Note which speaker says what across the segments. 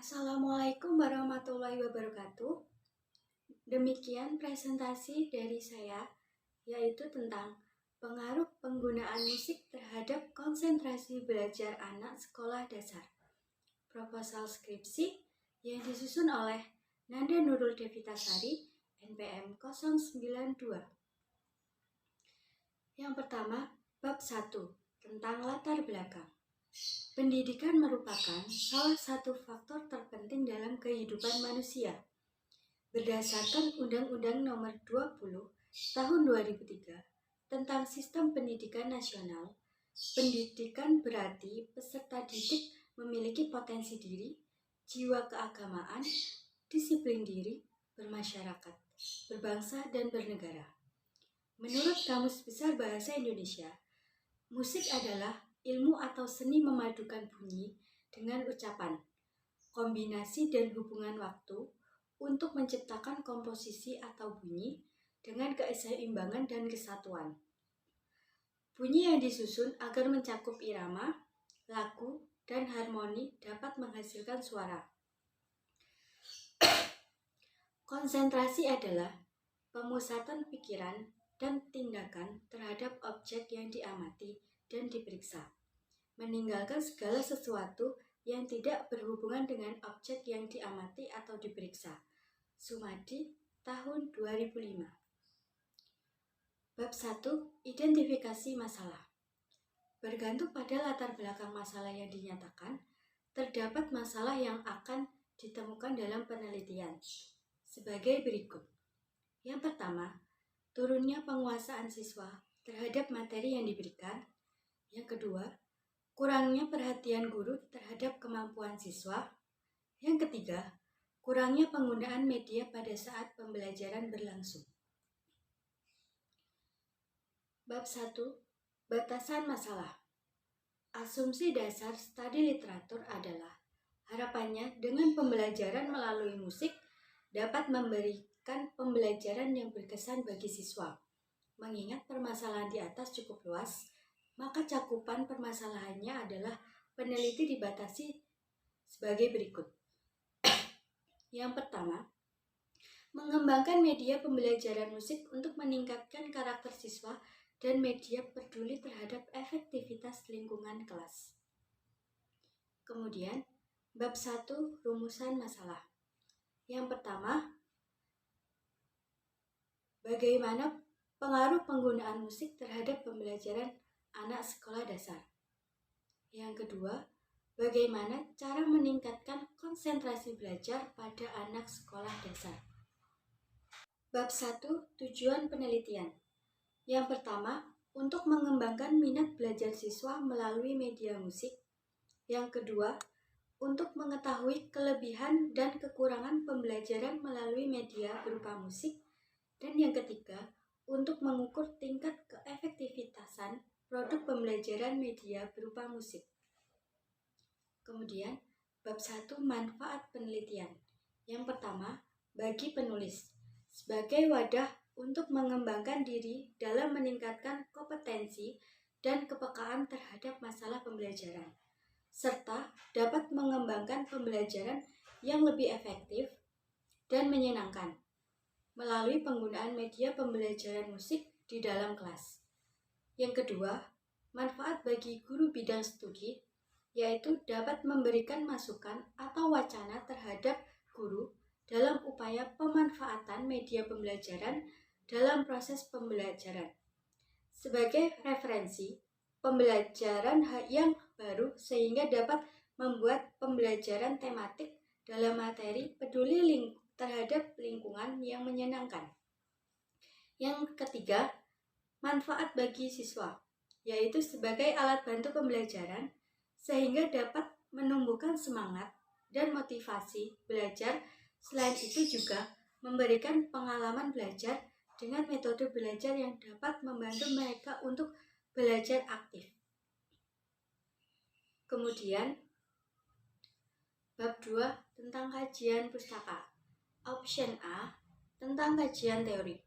Speaker 1: Assalamualaikum warahmatullahi wabarakatuh. Demikian presentasi dari saya, yaitu tentang pengaruh penggunaan musik terhadap konsentrasi belajar anak sekolah dasar. Proposal skripsi yang disusun oleh Nanda Nurul Devitasari, NPM 092. Yang pertama, bab 1 tentang latar belakang. Pendidikan merupakan salah satu faktor terpenting dalam kehidupan manusia. Berdasarkan Undang-Undang Nomor 20 Tahun 2003 tentang Sistem Pendidikan Nasional, pendidikan berarti peserta didik memiliki potensi diri, jiwa keagamaan, disiplin diri, bermasyarakat, berbangsa, dan bernegara. Menurut Kamus Besar Bahasa Indonesia, musik adalah ilmu atau seni memadukan bunyi dengan ucapan, kombinasi dan hubungan waktu untuk menciptakan komposisi atau bunyi dengan keseimbangan dan kesatuan. Bunyi yang disusun agar mencakup irama, lagu, dan harmoni dapat menghasilkan suara. Konsentrasi adalah pemusatan pikiran dan tindakan terhadap objek yang diamati dan diperiksa, meninggalkan segala sesuatu yang tidak berhubungan dengan objek yang diamati atau diperiksa. Sumadi, tahun 2005. Bab 1. Identifikasi masalah. Bergantung pada latar belakang masalah yang dinyatakan, terdapat masalah yang akan ditemukan dalam penelitian sebagai berikut. Yang pertama, turunnya penguasaan siswa terhadap materi yang diberikan. Yang kedua, kurangnya perhatian guru terhadap kemampuan siswa. Yang ketiga, kurangnya penggunaan media pada saat pembelajaran berlangsung. Bab 1. Batasan masalah. Asumsi dasar studi literatur adalah harapannya dengan pembelajaran melalui musik dapat memberikan pembelajaran yang berkesan bagi siswa. Mengingat permasalahan di atas cukup luas, maka cakupan permasalahannya adalah peneliti dibatasi sebagai berikut. Yang pertama, mengembangkan media pembelajaran musik untuk meningkatkan karakter siswa dan media peduli terhadap efektivitas lingkungan kelas. Kemudian, bab 1 rumusan masalah. Yang pertama, bagaimana pengaruh penggunaan musik terhadap pembelajaran anak sekolah dasar. Yang kedua, bagaimana cara meningkatkan konsentrasi belajar pada anak sekolah dasar. Bab 1 tujuan penelitian. Yang pertama, untuk mengembangkan minat belajar siswa melalui media musik. Yang kedua, untuk mengetahui kelebihan dan kekurangan pembelajaran melalui media berupa musik. Dan yang ketiga, untuk mengukur tingkat keefektivitasan produk pembelajaran media berupa musik. Kemudian, bab 1 manfaat penelitian. Yang pertama, bagi penulis, sebagai wadah untuk mengembangkan diri dalam meningkatkan kompetensi dan kepekaan terhadap masalah pembelajaran, serta dapat mengembangkan pembelajaran yang lebih efektif dan menyenangkan melalui penggunaan media pembelajaran musik di dalam kelas. Yang kedua, manfaat bagi guru bidang studi, yaitu dapat memberikan masukan atau wacana terhadap guru dalam upaya pemanfaatan media pembelajaran dalam proses pembelajaran. Sebagai referensi pembelajaran yang baru sehingga dapat membuat pembelajaran tematik dalam materi peduli terhadap lingkungan yang menyenangkan. Yang ketiga, manfaat bagi siswa, yaitu sebagai alat bantu pembelajaran sehingga dapat menumbuhkan semangat dan motivasi belajar. Selain itu juga memberikan pengalaman belajar dengan metode belajar yang dapat membantu mereka untuk belajar aktif. Kemudian, bab 2 tentang kajian pustaka. Option A tentang kajian teori.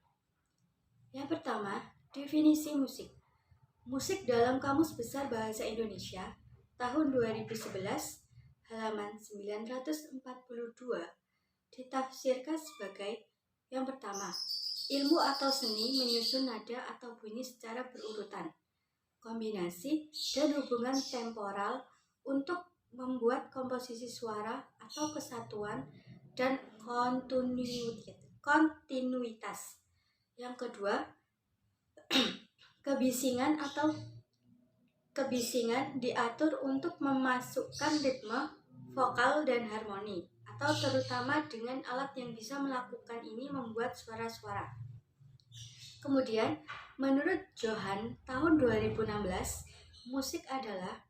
Speaker 1: Yang pertama, definisi musik. Musik dalam Kamus Besar Bahasa Indonesia tahun 2011 halaman 942 ditafsirkan sebagai yang pertama, ilmu atau seni menyusun nada atau bunyi secara berurutan, kombinasi dan hubungan temporal untuk membuat komposisi suara atau kesatuan dan kontinuitas. Yang kedua, kebisingan diatur untuk memasukkan ritme, vokal, dan harmoni, atau terutama dengan alat yang bisa melakukan ini membuat suara-suara. Kemudian, menurut Johan tahun 2016, musik adalah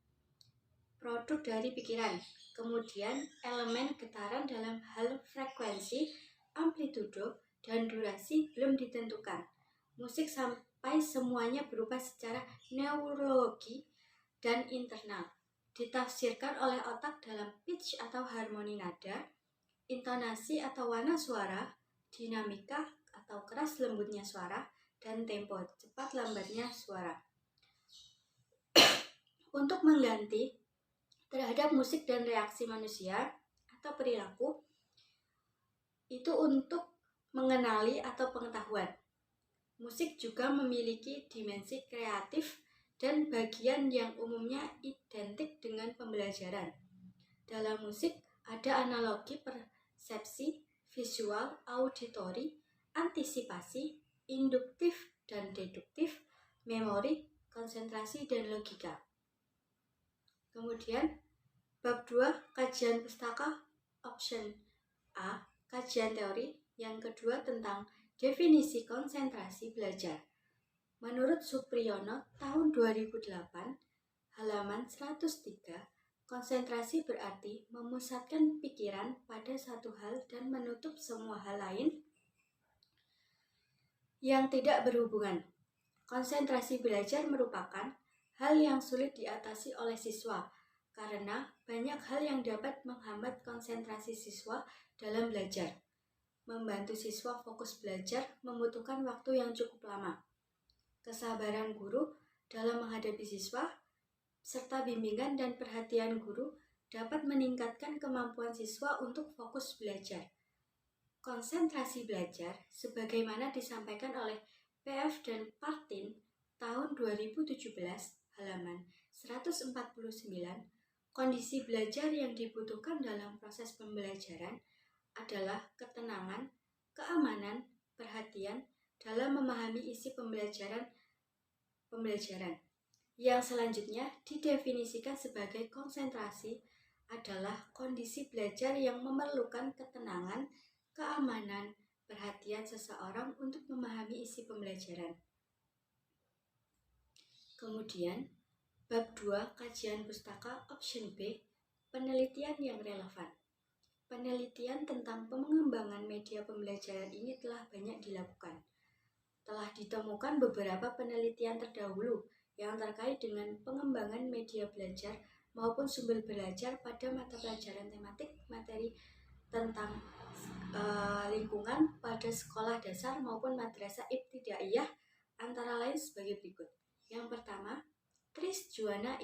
Speaker 1: produk dari pikiran. Kemudian, elemen getaran dalam hal frekuensi, amplitudo, dan durasi belum ditentukan. Musik sampai semuanya berubah secara neurologi dan internal. Ditafsirkan oleh otak dalam pitch atau harmoni nada, intonasi atau warna suara, dinamika atau keras lembutnya suara, dan tempo cepat lambatnya suara. Untuk mengganti terhadap musik dan reaksi manusia atau perilaku, itu untuk mengenali atau pengetahuan. Musik juga memiliki dimensi kreatif dan bagian yang umumnya identik dengan pembelajaran. Dalam musik ada analogi persepsi, visual, auditori, antisipasi, induktif dan deduktif, memori, konsentrasi, dan logika. Kemudian, bab 2, kajian pustaka, option A, kajian teori. Yang kedua tentang definisi konsentrasi belajar. Menurut Supriyono tahun 2008, halaman 103, konsentrasi berarti memusatkan pikiran pada satu hal dan menutup semua hal lain yang tidak berhubungan. Konsentrasi belajar merupakan hal yang sulit diatasi oleh siswa karena banyak hal yang dapat menghambat konsentrasi siswa dalam belajar. Membantu siswa fokus belajar membutuhkan waktu yang cukup lama. Kesabaran guru dalam menghadapi siswa, serta bimbingan dan perhatian guru dapat meningkatkan kemampuan siswa untuk fokus belajar. Konsentrasi belajar, sebagaimana disampaikan oleh P.F. dan Partin tahun 2017, halaman 149, kondisi belajar yang dibutuhkan dalam proses pembelajaran adalah ketenangan, keamanan, perhatian dalam memahami isi pembelajaran. Yang selanjutnya didefinisikan sebagai konsentrasi adalah kondisi belajar yang memerlukan ketenangan, keamanan, perhatian seseorang untuk memahami isi pembelajaran. Kemudian, bab 2, kajian pustaka, option B, penelitian yang relevan. Penelitian tentang pengembangan media pembelajaran ini telah banyak dilakukan. Telah ditemukan beberapa penelitian terdahulu yang terkait dengan pengembangan media belajar maupun sumber belajar pada mata pelajaran tematik materi tentang lingkungan pada sekolah dasar maupun madrasah ibtidaiyah, antara lain sebagai berikut. Yang pertama, Chris Juana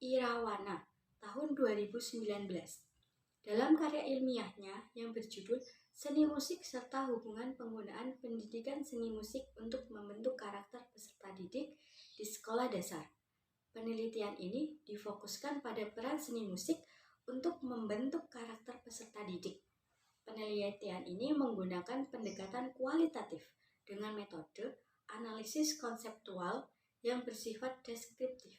Speaker 1: Irawana tahun 2019 dalam karya ilmiahnya yang berjudul Seni Musik serta Hubungan Penggunaan Pendidikan Seni Musik untuk Membentuk Karakter Peserta Didik di Sekolah Dasar. Penelitian ini difokuskan pada peran seni musik untuk membentuk karakter peserta didik. Penelitian ini menggunakan pendekatan kualitatif dengan metode analisis konseptual yang bersifat deskriptif.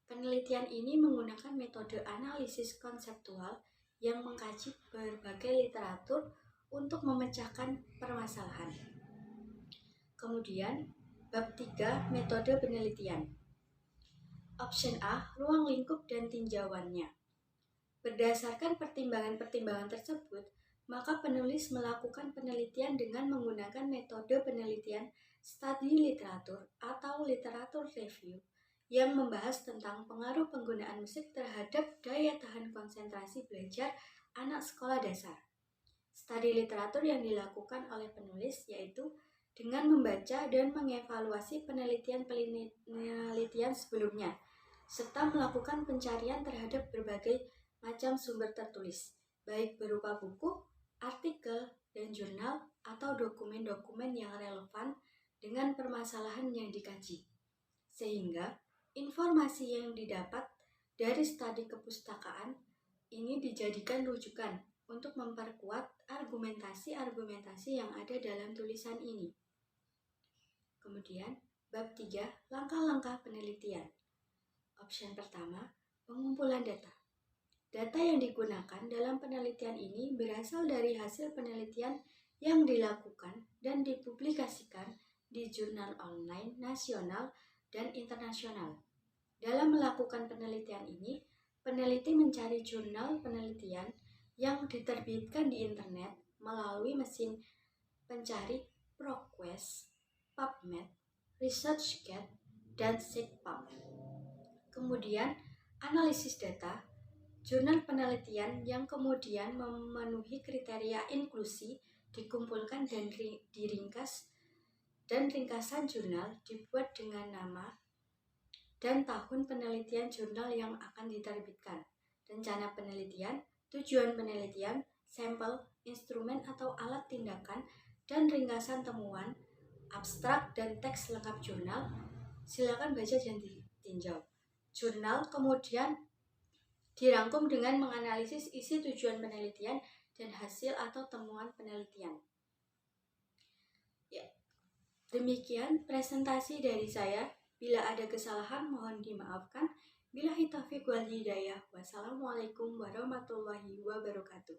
Speaker 1: Penelitian ini menggunakan metode analisis konseptual yang mengkaji berbagai literatur untuk memecahkan permasalahan. Kemudian, bab 3, metode penelitian. Option A, ruang lingkup dan tinjauannya. Berdasarkan pertimbangan-pertimbangan tersebut, maka penulis melakukan penelitian dengan menggunakan metode penelitian studi literatur atau literatur review yang membahas tentang pengaruh penggunaan musik terhadap daya tahan konsentrasi belajar anak sekolah dasar. Studi literatur yang dilakukan oleh penulis yaitu dengan membaca dan mengevaluasi penelitian sebelumnya, serta melakukan pencarian terhadap berbagai macam sumber tertulis, baik berupa buku, artikel, dan jurnal atau dokumen-dokumen yang relevan dengan permasalahan yang dikaji. Sehingga informasi yang didapat dari studi kepustakaan ini dijadikan rujukan untuk memperkuat argumentasi-argumentasi yang ada dalam tulisan ini. Kemudian, bab 3, langkah-langkah penelitian. Option pertama, pengumpulan data. Data yang digunakan dalam penelitian ini berasal dari hasil penelitian yang dilakukan dan dipublikasikan di jurnal online nasional dan internasional. Dalam melakukan penelitian ini, peneliti mencari jurnal penelitian yang diterbitkan di internet melalui mesin pencari ProQuest, PubMed, ResearchGate, dan SeqPub. Kemudian, analisis data, jurnal penelitian yang kemudian memenuhi kriteria inklusi dikumpulkan dan diringkas, dan ringkasan jurnal dibuat dengan nama dan tahun penelitian jurnal yang akan diterbitkan, rencana penelitian, tujuan penelitian, sampel, instrumen atau alat tindakan, dan ringkasan temuan, abstrak dan teks lengkap jurnal. Silakan baca dan ditinjau. Jurnal kemudian dirangkum dengan menganalisis isi tujuan penelitian dan hasil atau temuan penelitian. Ya, demikian presentasi dari saya. Bila ada kesalahan mohon dimaafkan. Billahi taufiq wal hidayah. Wassalamualaikum warahmatullahi wabarakatuh.